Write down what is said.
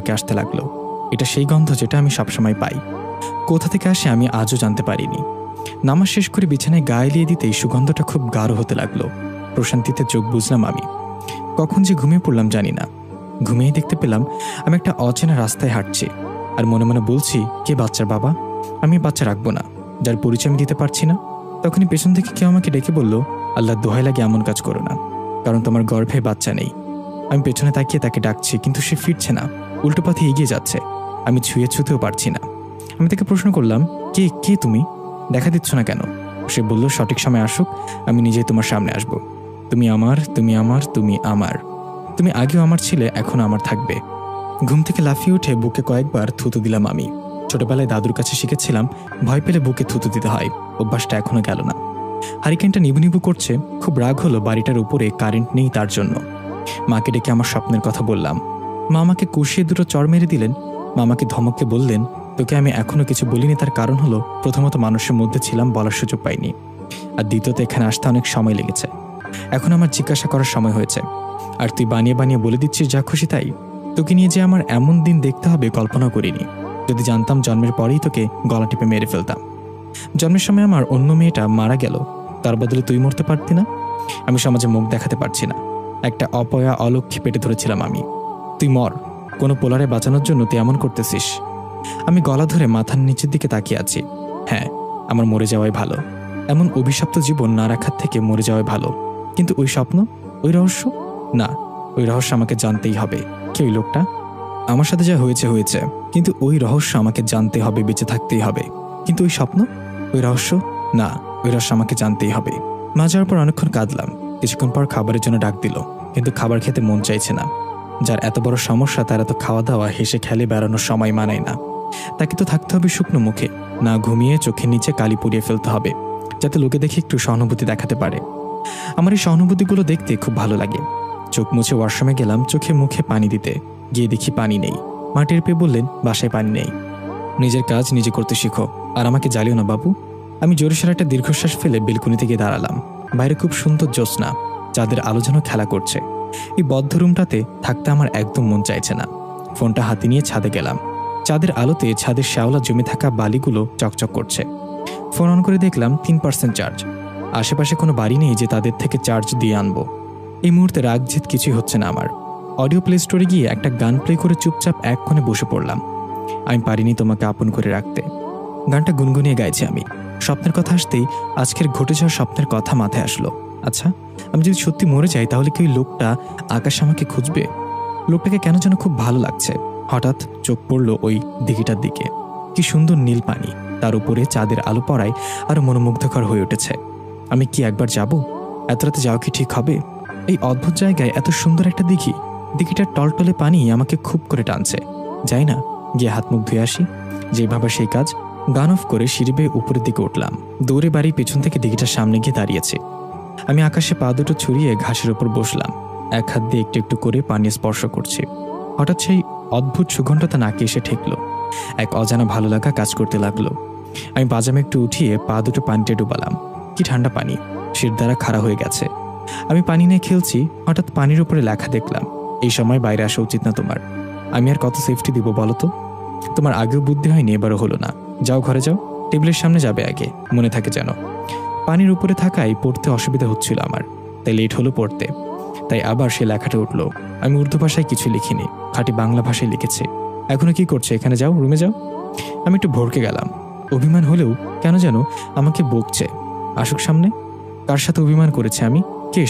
নাকে আসতে লাগলো। এটা সেই গন্ধ যেটা আমি সবসময় পাই। কোথা থেকে আসে আমি আজও জানতে পারিনি। নামাজ শেষ করে বিছানায় গায়ে এলিয়ে দিতেই সুগন্ধটা খুব গাঢ় হতে লাগলো। প্রশান্তিতে চোখ বুঝলাম আমি। কখন যে ঘুমিয়ে পড়লাম জানি না। ঘুমিয়ে দেখতে পেলাম আমি একটা অচেনা রাস্তায় হাঁটছি, আর মনে মনে বলছি, কে বাচ্চার বাবা? আমি বাচ্চা রাখবো না, যার পরিচয় আমি দিতে পারছি না। তখনই পেছন থেকে কেউ আমাকে ডেকে বলল, আল্লাহ দোহাই লাগে এমন কাজ করো না, কারণ তোমার গর্ভে বাচ্চা নেই। আমি পেছনে তাকিয়ে তাকে ডাকছি, কিন্তু সে ফিরছে না, উল্টো পথে এগিয়ে যাচ্ছে। আমি ছুঁতেও পারছি না। আমি তাকে প্রশ্ন করলাম, কে কে তুমি? দেখা দিচ্ছ না কেন? সে বলল, সঠিক সময় আসুক, আমি নিজেই তোমার সামনে আসব। তুমি আমার, তুমি আমার, তুমি আমার। তুমি আগেও আমার ছিলে, এখনো আমার থাকবে। ঘুম থেকে লাফিয়ে উঠে বুকে কয়েকবার থুতু দিলাম আমি। ছোটবেলায় দাদুর কাছে শিখেছিলাম ভয় পেলে বুকে থুতু দিতে হয়। অভ্যাসটা এখনো গেল না। হারিকেনটা নিবু নিবু করছে। খুব রাগ হলো বাড়িটার উপরে কারেন্ট নেই তার জন্য। মাকে ডেকে আমার স্বপ্নের কথা বললাম। মা আমাকে কষিয়ে দুটো চড় মেরে দিলেন। মামাকে ধমককে বললেন, তোকে আমি এখনো কিছু বলিনি, তার কারণ হলো প্রথমত মানুষের মধ্যে ছিলাম, বলার সুযোগ পাইনি, আর দ্বিতীয়ত এখানে আসতে অনেক সময় লেগেছে। এখন আমার জিজ্ঞাসা করার সময় হয়েছে, আর তুই বানিয়ে বানিয়ে বলে দিচ্ছিস যা খুশি তাই। তোকে নিয়ে যে আমার এমন দিন দেখতে হবে কল্পনা করিনি। যদি জানতাম জন্মের পরেই তোকে গলা টিপে মেরে ফেলতাম। জন্মের সময় আমার অন্য মেয়েটা মারা গেল, তার বদলে তুই মরতে পারতি না? আমি সমাজে মুখ দেখাতে পারছি না। একটা অপয়া অলক্ষ্যে পেটে ধরেছিলাম আমি। তুই মর, কোনো পোলারে বাঁচানোর জন্য তুই এমন করতেছিস। আমি গলা ধরে মাথার নিচের দিকে তাকিয়ে আছি। হ্যাঁ, আমার মরে যাওয়াই ভালো। এমন অভিশপ্ত জীবন না রাখার থেকে মরে যাওয়াই ভালো। কিন্তু ওই স্বপ্ন, ওই রহস্য, না, ওই রহস্য আমাকে জানতেই হবে। কে ওই লোকটা? আমার সাথে যা হয়েছে হয়েছে, কিন্তু ওই রহস্য আমাকে জানতে হবে, বেঁচে থাকতেই হবে। কিন্তু ওই স্বপ্ন, ওই রহস্য, না, ওই রহস্য আমাকে জানতেই হবে। মা যাওয়ার পর অনেকক্ষণ কাঁদলাম। কিছুক্ষণ পর খাবারের জন্য ডাক দিল, কিন্তু খাবার খেতে মন চাইছে না। যার এত বড় সমস্যা তার এত খাওয়া দাওয়া, হেসে খেলে বেড়ানোর সময় মানায় না। তাকে তো থাকতে হবে শুকনো মুখে, না ঘুমিয়ে চোখের নিচে কালি পুড়িয়ে ফেলতে হবে, যাতে লোকে দেখে একটু সহানুভূতি দেখাতে পারে। আমার এই সহানুভূতিগুলো দেখতে খুব ভালো লাগে। চোখ মুছে ওয়াশরুমে গেলাম চোখে মুখে পানি দিতে। গিয়ে দেখি পানি নেই। মা টের পেয়ে বললেন, বাসায় পানি নেই, নিজের কাজ নিজে করতে শিখো, আর আমাকে জ্বালিও না বাবু। আমি জোরেশোরে একটা দীর্ঘশ্বাস ফেলে বেলকুনিতে গিয়ে দাঁড়ালাম। বাইরে খুব সুন্দর জ্যোৎস্না, চাঁদের আলো যেন খেলা করছে। এই বদ্ধ রুমটাতে থাকতে আমার একদম মন চাইছে না। ফোনটা হাতে নিয়ে ছাদে গেলাম। চাঁদের আলোতে ছাদের শ্যাওলা জমে থাকা বালিগুলো চকচক করছে। ফোন অন করে দেখলাম 3% চার্জ। আশেপাশে কোনো বাড়ি নেই যে তাদের থেকে চার্জ দিয়ে আনবো। এই মুহূর্তে রাগ জিত কিছুই হচ্ছে না আমার। অডিও প্লে স্টোরে গিয়ে একটা গান প্লে করে চুপচাপ এক কোণে বসে পড়লাম। আমি পারিনি তোমাকে আপন করে রাখতে। গানটা গুনগুনিয়ে গাইছি আমি। স্বপ্নের কথা আসতেই আজকের ঘটে যাওয়া স্বপ্নের কথা মাথায় আসলো। আচ্ছা, আমি যদি সত্যি মরে যাই তাহলে কি ওই লোকটা আকাশ আমাকে খুঁজবে? লোকটাকে কেন যেন খুব ভালো লাগছে। হঠাৎ চোখ পড়লো ওই দিঘিটার দিকে। কি সুন্দর নীল পানি, তার উপরে চাঁদের আলো পড়ায় আরো মনোমুগ্ধকর হয়ে উঠেছে। আমি কি একবার যাব? এত রাতে যাওয়া কি ঠিক হবে? এই অদ্ভুত জায়গায় এত সুন্দর একটা দিঘি, দিঘিটার টলটলে পানি আমাকে খুব করে টানছে। যাই না, গিয়ে হাত মুখ ধুয়ে আসি। যেভাবে সেই কাজ। গান অফ করে সিঁড়ি বেয়ে উপরের দিকে উঠলাম। দৌড়ে বাড়ির পেছন থেকে দিঘিটার সামনে গিয়ে দাঁড়িয়েছে। আমি আকাশে পা দুটো ছড়িয়ে ঘাসের উপর বসলাম। এক হাত দিয়ে একটু একটু করে পানি স্পর্শ করছি। হঠাৎ সেই অদ্ভুত সুগন্ধটা নাকে এসে ঠেকলো। এক অজানা ভালো লাগা কাজ করতে লাগলো। আমি পাজামা একটু উঠিয়ে পা দুটো পানিতে ডুবালাম। কি ঠান্ডা পানি, শির দ্বারা খাড়া হয়ে গেছে। আমি পানি নিয়ে খেলছি। হঠাৎ পানির উপরে লেখা দেখলাম, এই সময় বাইরে আসা উচিত না তোমার। আমি আর কত সেফটি দিব বলো তো? তোমার আগেও বুদ্ধি হয়নি, এবারও হলো না। যাও ঘরে যাও, টেবিলের সামনে যাবে আগে, মনে থাকে যেন। পানির উপরে থাকায় পড়তে অসুবিধা হচ্ছিল আমার, তাই লেট হলো পড়তে। তাই আবার সে লেখাটা উঠলো। আমি উর্দু ভাষায় কিছু লিখিনি, খাঁটি বাংলা ভাষায় লিখেছে। এখনো কি করছে? এখানে যাও, রুমে যাও। আমি একটু ভড়কে গেলাম। অভিমান হলেও কেন যেন আমাকে বকছে। আসুক সামনে। কার সাথে অভিমান করেছে আমি? কে?